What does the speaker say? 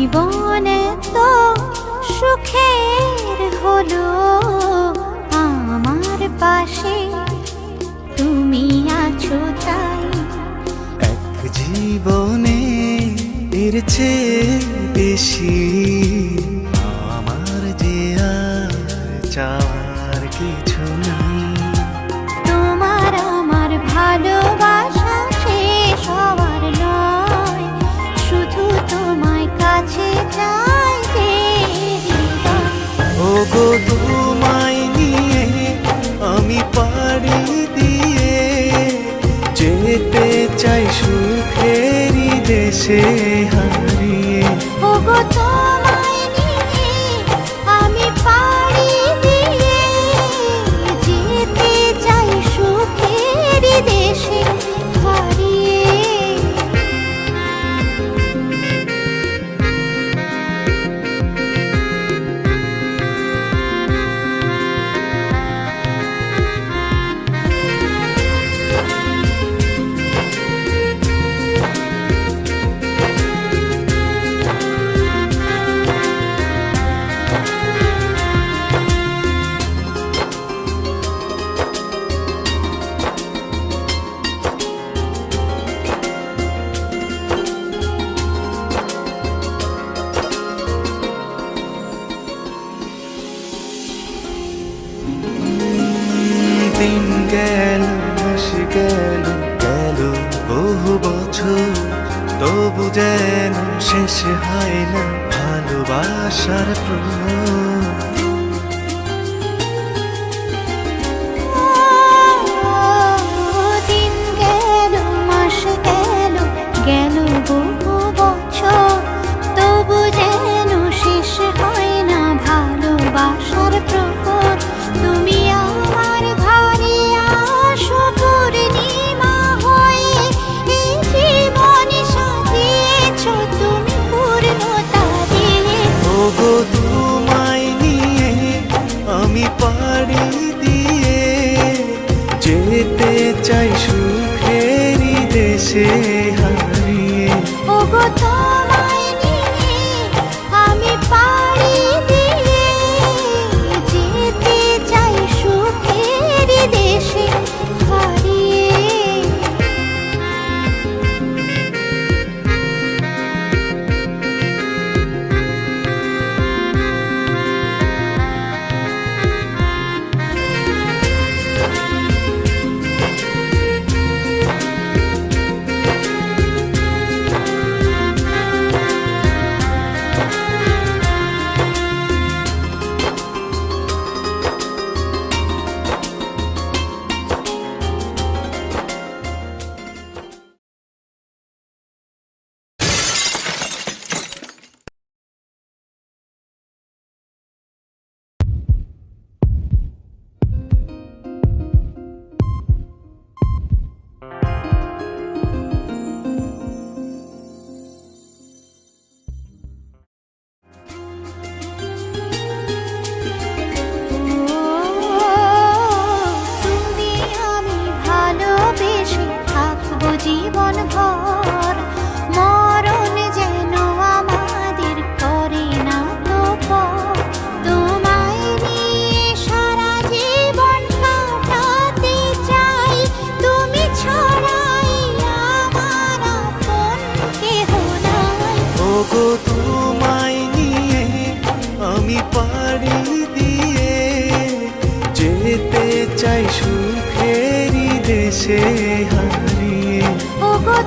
জীবন তো সুখের হলো আমার পাশে তুমি আছো তাই। এক জীবনে এর চেয়ে বেশি আমার যে আর চাওয়ার কিছু নাই। তোমার আমার ভালোবাসা শেষ হওয়ার নয়, শুধু তোমায় কাছে চাই যে হৃদয়। ওগো তোমায় নিয়ে আমি পাড়ি দিয়ে যেতে চাই সুখেরই দেশে হারিয়ে। ওগো তোমায় নিয়ে আমি পাড়ি দিয়ে যেতে চাই সুখের দেশে হারিয়ে। দিন গেল মাস গেল গেল বহু বছর, তবু যেন শেষ হয় না ভালোবাসার প্রহর। দিন গেল মাস গেল গেল বহু বছর, তবু যেন শেষ হয় না ভালোবাসার প্রহর। তুমি আমার ঘরে আসো পূর্ণিমা হয়ে, এই জীবন সাজিয়েছ তুমি পূর্ণতা দিয়ে। ওগো তোমায় নিয়ে আমি পাড়ি দিয়ে যেতে চাই সুখেরই দেশে হারিয়ে। ওগো তোমায় নিয়ে আমি পাড়ি দিয়ে যেতে চাই সুখের দেশে হারিয়ে। তুমি আমি ভালোবেসে থাকবো জীবন ভর, মরণ যেন আমাদের করে না তো পর। তোমায় নিয়ে সারা জীবন কাটাতে চাই, তুমি ছড়াই আমার আপন কেহ নাই। ওগো তোমায় নিয়ে আমি পাড়ি দিয়ে যেতে চাই সুখেরই দেশে হারিয়ে। ওগো